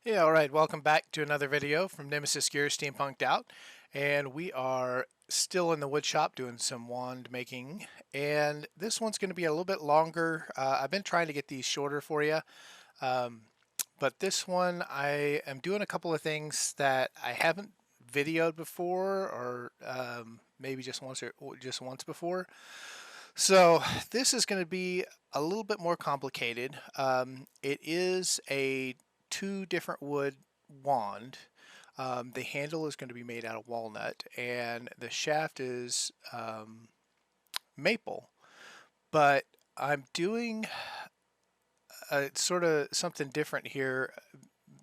Yeah, all right. Welcome back to another video from Nemesis Gear Steampunked Out. And we are still in the wood shop doing some wand making. And this one's going to be a little bit longer. I've been trying to get these shorter for you. Um, but this one, I am doing a couple of things that I haven't videoed before or maybe just once before. So this is going to be a little bit more complicated. It is a two different wood wand. The handle is going to be made out of walnut, and the shaft is maple. But I'm doing sort of something different here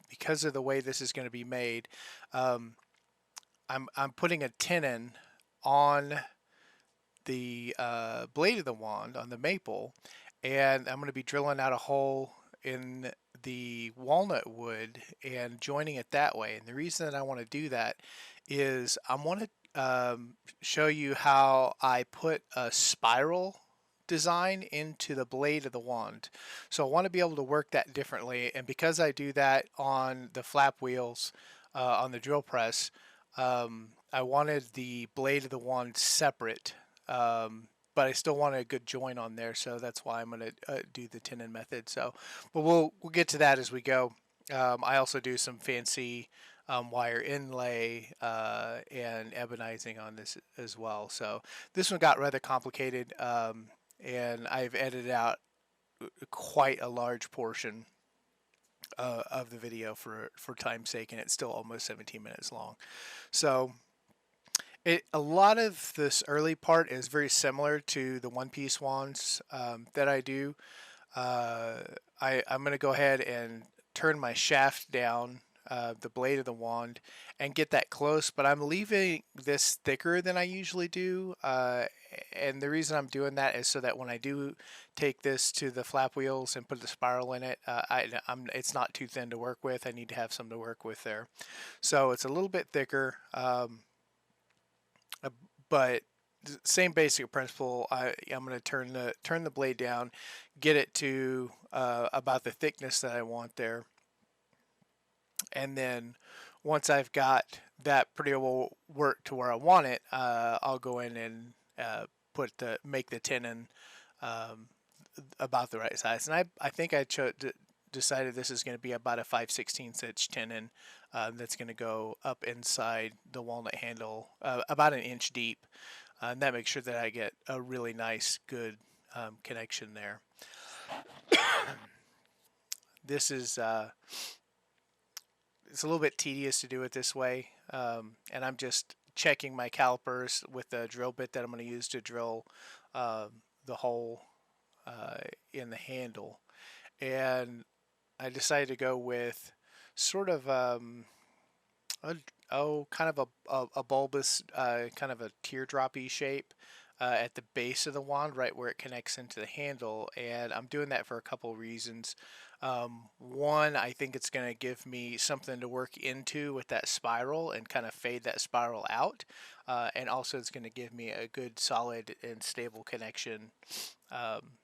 because of the way this is going to be made. Um, I'm putting a tenon on the blade of the wand on the maple, and I'm going to be drilling out a hole in the walnut wood and joining it that way. And the reason that I want to do that is I want to show you how I put a spiral design into the blade of the wand. So I want to be able to work that differently, and because I do that on the flap wheels on the drill press, I wanted the blade of the wand separate, but I still want a good joint on there, so that's why I'm going to do the tenon method. So, but we'll get to that as we go. I also do some fancy wire inlay and ebonizing on this as well. So this one got rather complicated, and I've edited out quite a large portion of the video for time's sake, and it's still almost 17 minutes long. So a lot of this early part is very similar to the one piece wands that I do. Uh, I'm going to go ahead and turn my shaft down, the blade of the wand, and get that close, but I'm leaving this thicker than I usually do. And the reason I'm doing that is so that when I do take this to the flap wheels and put the spiral in it, it's not too thin to work with. I need to have some to work with there. So it's a little bit thicker. But same basic principle. I'm going to turn the blade down, get it to about the thickness that I want there, and then once I've got that pretty well worked to where I want it, I'll go in and make the tenon um, about the right size. And I think decided this is going to be about a 5/16 inch tenon that's going to go up inside the walnut handle, about an inch deep, and that makes sure that I get a really nice, good connection there. This is it's a little bit tedious to do it this way, and I'm just checking my calipers with the drill bit that I'm going to use to drill the hole uh, in the handle. And I decided to go with sort of a, kind of a bulbous, kind of a teardroppy shape at the base of the wand, right where it connects into the handle. And I'm doing that for a couple reasons. One, I think it's going to give me something to work into with that spiral and kind of fade that spiral out. And also, it's going to give me a good, solid, and stable connection um,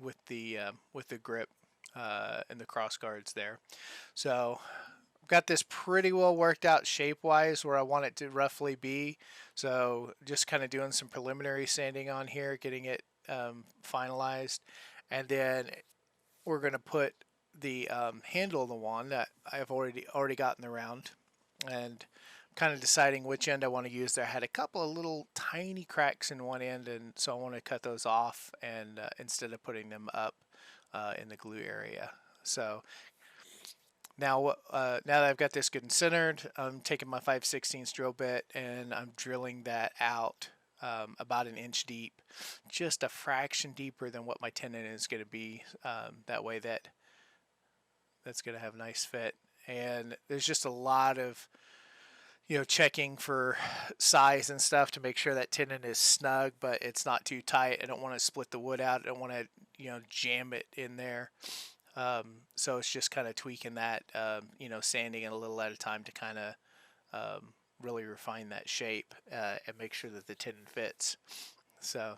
with the grip and the cross guards there. So I've got this pretty well worked out shape wise where I want it to roughly be. So just kind of doing some preliminary sanding on here, getting it finalized, and then we're going to put the handle of the wand that I've already gotten around, and kind of deciding which end I want to use there. I had a couple of little tiny cracks in one end, and so I want to cut those off and instead of putting them up in the glue area. So now that I've got this good and centered, I'm taking my 5/16 drill bit and I'm drilling that out about an inch deep, just a fraction deeper than what my tenon is going to be. That way that's going to have a nice fit. And there's just a lot of checking for size and stuff to make sure that tenon is snug, but it's not too tight. I don't want to split the wood out. I don't want to jam it in there. So it's just kind of tweaking that, sanding it a little at a time to kind of really refine that shape and make sure that the tenon fits. So,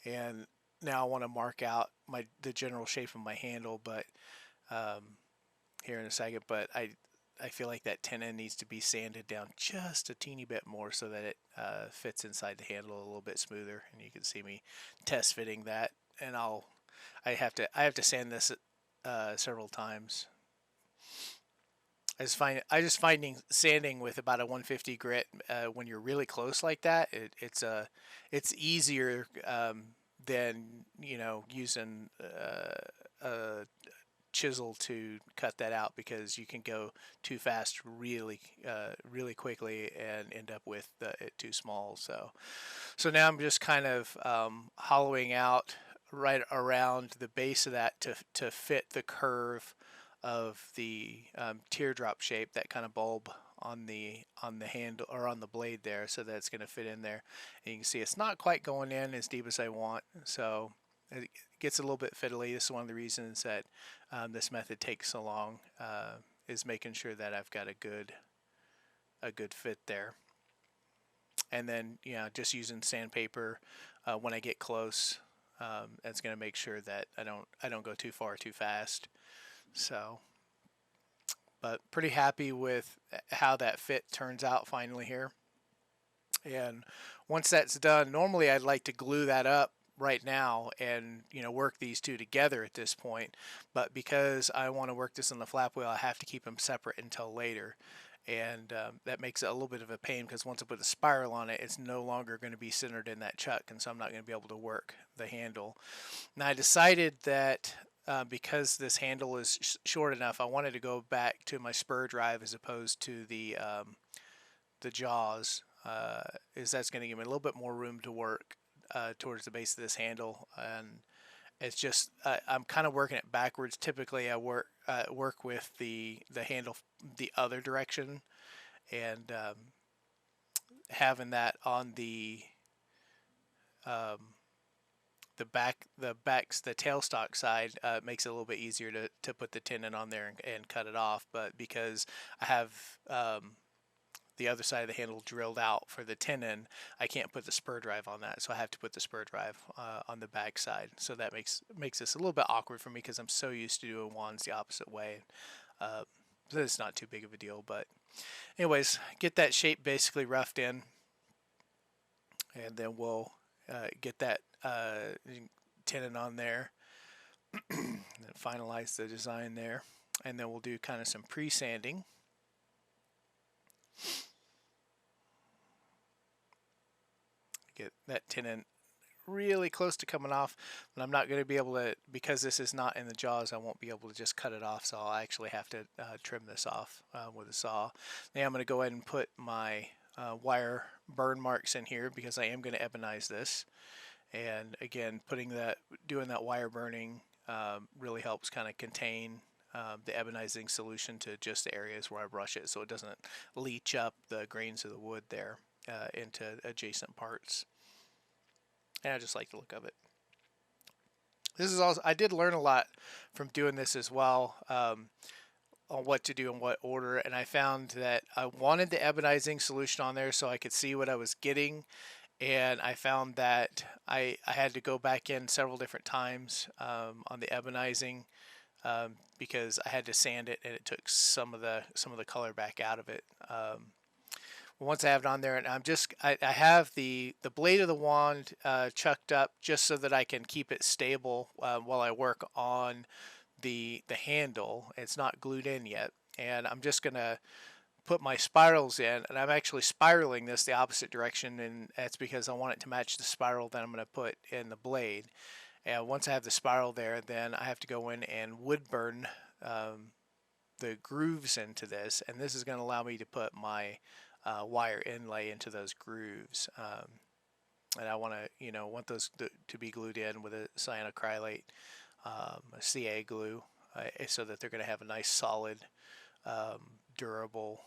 and now I want to mark out the general shape of my handle, but here in a second, but I feel like that tenon needs to be sanded down just a teeny bit more so that it fits inside the handle a little bit smoother. And you can see me test fitting that, and I have to sand this several times. I just finding sanding with about a 150 grit when you're really close like that, it's easier than using a chisel to cut that out, because you can go too fast really quickly and end up with it too small. So now I'm just kind of hollowing out right around the base of that to fit the curve of the teardrop shape, that kind of bulb on the handle or on the blade there, so that it's going to fit in there. And you can see it's not quite going in as deep as I want, so it gets a little bit fiddly. This is one of the reasons that this method takes so long, is making sure that I've got a good fit there. And then just using sandpaper when I get close. That's going to make sure that I don't go too far too fast. So, but pretty happy with how that fit turns out finally here. And once that's done, normally I'd like to glue that up right now and work these two together at this point, but because I want to work this on the flap wheel, I have to keep them separate until later. And that makes it a little bit of a pain, because once I put a spiral on it, it's no longer going to be centered in that chuck, and so I'm not going to be able to work the handle. Now I decided that because this handle is short enough, I wanted to go back to my spur drive as opposed to the jaws, is that's going to give me a little bit more room to work towards the base of this handle. And it's just I'm kind of working it backwards. Typically I work with the handle the other direction, and having that on um, the tailstock side makes it a little bit easier to put the tenon on there and cut it off. But because I have the other side of the handle drilled out for the tenon, I can't put the spur drive on that, so I have to put the spur drive on the back side. So that makes this a little bit awkward for me, because I'm so used to doing wands the opposite way. So it's not too big of a deal, but anyways, get that shape basically roughed in, and then we'll get that tenon on there and then finalize the design there, and then we'll do kind of some pre-sanding. Get that tenon really close to coming off, but I'm not going to be able to, because this is not in the jaws, I won't be able to just cut it off, so I'll actually have to trim this off with a saw. Now I'm going to go ahead and put my wire burn marks in here, because I am going to ebonize this. And again, doing that wire burning really helps kind of contain the ebonizing solution to just the areas where I brush it, so it doesn't leach up the grains of the wood there into adjacent parts. And I just like the look of it. This is also, I did learn a lot from doing this as well, on what to do in what order, and I found that I wanted the ebonizing solution on there so I could see what I was getting. And I found that I had to go back in several different times on the ebonizing, because I had to sand it, and it took some of the color back out of it. Once I have it on there, and I have the blade of the wand chucked up just so that I can keep it stable while I work on the handle. It's not glued in yet, and I'm just gonna put my spirals in, and I'm actually spiraling this the opposite direction, and that's because I want it to match the spiral that I'm going to put in the blade. And once I have the spiral there, then I have to go in and wood burn the grooves into this, and this is going to allow me to put my wire inlay into those grooves. And I want want those to be glued in with a cyanocrylate, a CA glue, so that they're going to have a nice solid durable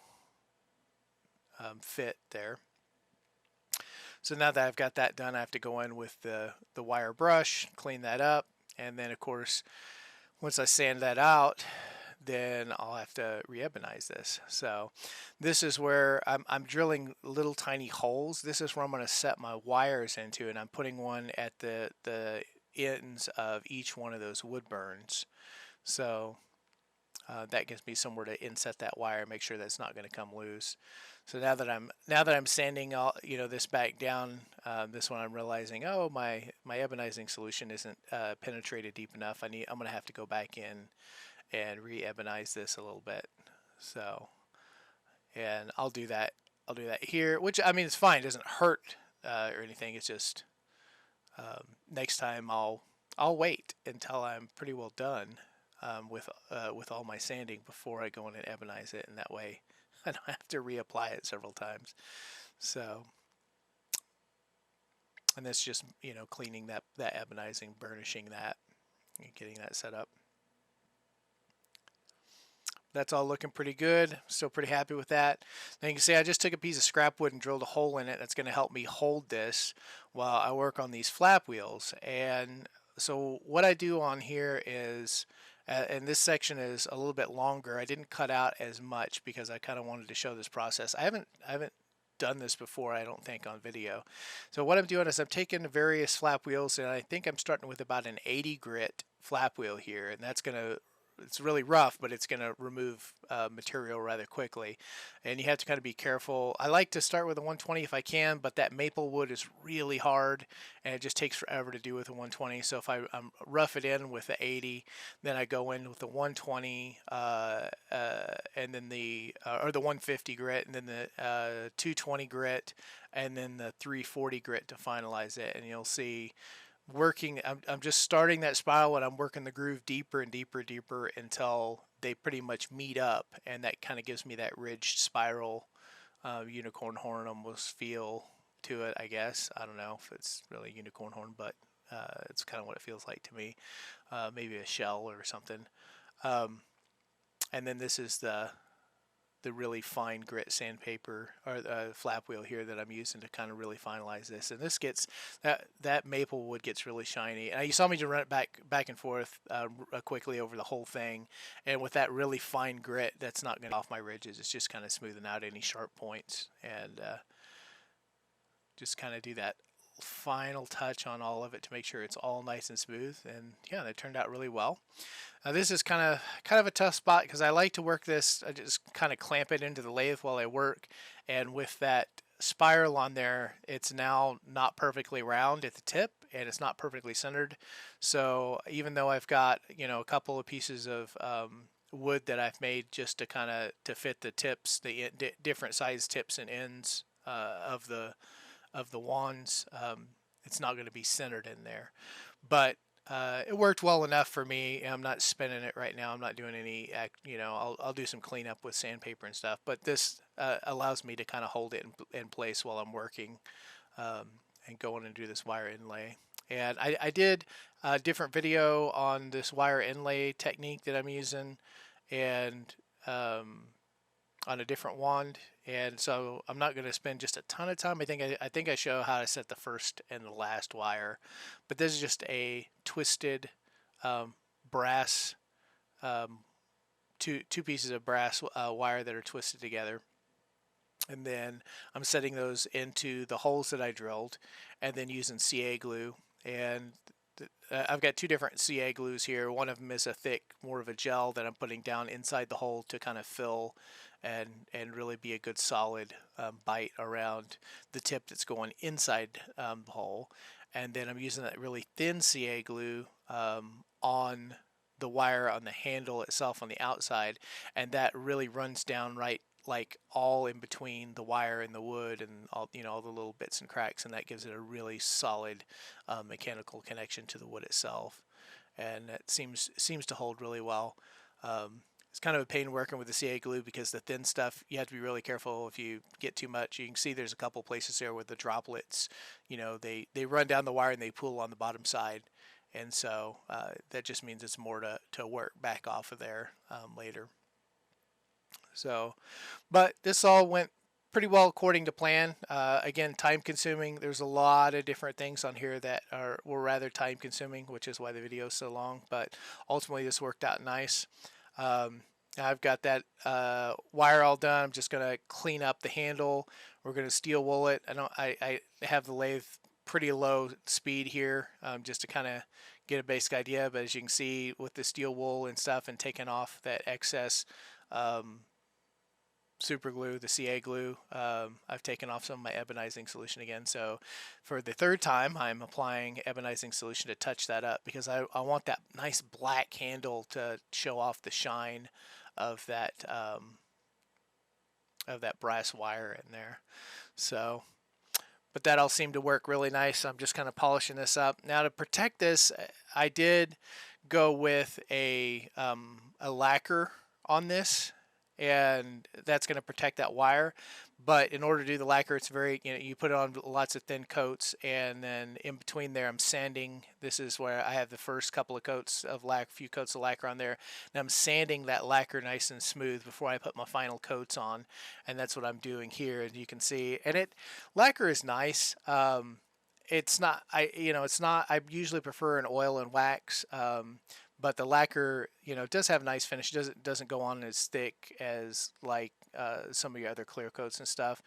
fit there. So now that I've got that done, I have to go in with the wire brush, clean that up, and then of course once I sand that out, then I'll have to re-ebonize this. So this is where I'm drilling little tiny holes. This is where I'm going to set my wires into, and I'm putting one at the ends of each one of those wood burns. So that gives me somewhere to inset that wire, make sure that's not going to come loose. So now that I'm sanding all this back down, this one I'm realizing, oh, my ebonizing solution isn't penetrated deep enough. I'm going to have to go back in and re-ebonize this a little bit. So, and I'll do that. I'll do that here, which I mean it's fine. It doesn't hurt or anything. It's just next time I'll wait until I'm pretty well done with all my sanding before I go in and ebonize it, and that way I don't have to reapply it several times. So, and that's just cleaning that ebonizing, burnishing that, and getting that set up. That's all looking pretty good. Still pretty happy with that. Now you can see I just took a piece of scrap wood and drilled a hole in it. That's going to help me hold this while I work on these flap wheels. And so what I do on here is, and this section is a little bit longer. I didn't cut out as much because I kind of wanted to show this process. I haven't done this before, I don't think, on video. So what I'm doing is I'm taking the various flap wheels, and I think I'm starting with about an 80 grit flap wheel here, and that's going to, it's really rough, but it's going to remove material rather quickly. And you have to kind of be careful. I like to start with a 120 if I can, but that maple wood is really hard, and it just takes forever to do with a 120. So if I rough it in with the 80, then I go in with the 120, and then or the 150 grit, and then the 220 grit, and then the 340 grit to finalize it. And you'll see I'm just starting that spiral, and I'm working the groove deeper and deeper until they pretty much meet up, and that kind of gives me that ridged spiral unicorn horn almost feel to it, I guess. I don't know if it's really unicorn horn, but it's kind of what it feels like to me. Maybe a shell or something. And then this is the really fine grit sandpaper or flap wheel here that I'm using to kind of really finalize this. And this gets that maple wood gets really shiny. And you saw me just run it back and forth quickly over the whole thing. And with that really fine grit, that's not going to off my ridges. It's just kind of smoothing out any sharp points, and just kind of do that final touch on all of it to make sure it's all nice and smooth. And yeah, that turned out really well. This is kind of a tough spot because I like to work this. I just kind of clamp it into the lathe while I work, and with that spiral on there, it's now not perfectly round at the tip, and it's not perfectly centered. So even though I've got a couple of pieces of wood that I've made just to kind of to fit the tips, the different size tips and ends of the wands, it's not going to be centered in there, but it worked well enough for me. I'm not spinning it right now. I'm not doing any, I'll do some cleanup with sandpaper and stuff, but this allows me to kind of hold it in place while I'm working and go in and do this wire inlay. And I did a different video on this wire inlay technique that I'm using, and on a different wand, and so I'm not going to spend just a ton of time. I think I show how to set the first and the last wire, but this is just a twisted brass, two pieces of brass wire that are twisted together, and then I'm setting those into the holes that I drilled, and then using CA glue. And I've got two different CA glues here. One of them is a thick, more of a gel that I'm putting down inside the hole to kind of fill and really be a good solid bite around the tip that's going inside the hole. And then I'm using that really thin CA glue on the wire on the handle itself on the outside, and that really runs down right like all in between the wire and the wood and all all the little bits and cracks, and that gives it a really solid mechanical connection to the wood itself, and that seems to hold really well. It's kind of a pain working with the CA glue because the thin stuff, you have to be really careful if you get too much. You can see there's a couple places there where the droplets, they run down the wire and they pool on the bottom side. And so that just means it's more to work back off of there later. So, but this all went pretty well according to plan. Again, time consuming. There's a lot of different things on here that were rather time consuming, which is why the video is so long. But ultimately, this worked out nice. I've got that wire all done. I'm just gonna clean up the handle. We're gonna steel wool it. I have the lathe pretty low speed here, just to kind of get a basic idea. But as you can see with the steel wool and stuff and taking off that excess um, super glue, the CA glue, I've taken off some of my ebonizing solution again. So for the third time, I'm applying ebonizing solution to touch that up because I want that nice black handle to show off the shine of that brass wire in there. So, but that all seemed to work really nice. I'm just kind of polishing this up. Now to protect this, I did go with a lacquer on this, and that's going to protect that wire. But in order to do the lacquer, it's very, you put it on lots of thin coats, and then in between there, I'm sanding. This is where I have the first couple of coats of few coats of lacquer on there, and I'm sanding that lacquer nice and smooth before I put my final coats on, and that's what I'm doing here, as you can see. And lacquer is nice. It's not, it's not. I usually prefer an oil and wax. But the lacquer, does have a nice finish. It doesn't go on as thick as like some of your other clear coats and stuff.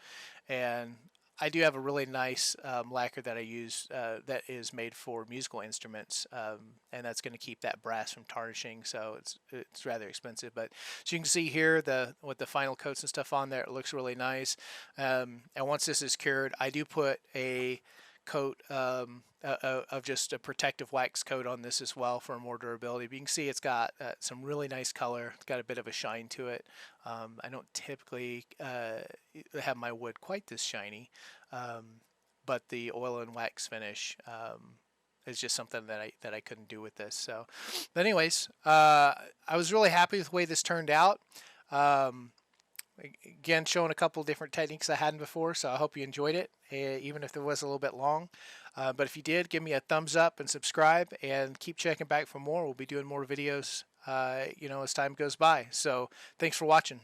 And I do have a really nice lacquer that I use that is made for musical instruments, and that's going to keep that brass from tarnishing. So it's rather expensive, but as you can see here, with the final coats and stuff on there, it looks really nice. And once this is cured, I do put a coat of just a protective wax coat on this as well for more durability. But you can see it's got some really nice color. It's got a bit of a shine to it. I don't typically have my wood quite this shiny, but the oil and wax finish is just something that I couldn't do with this. So, but anyways, I was really happy with the way this turned out. Again, showing a couple different techniques I hadn't before, so I hope you enjoyed it, even if it was a little bit long. But if you did, give me a thumbs up and subscribe, and keep checking back for more. We'll be doing more videos, as time goes by. So thanks for watching.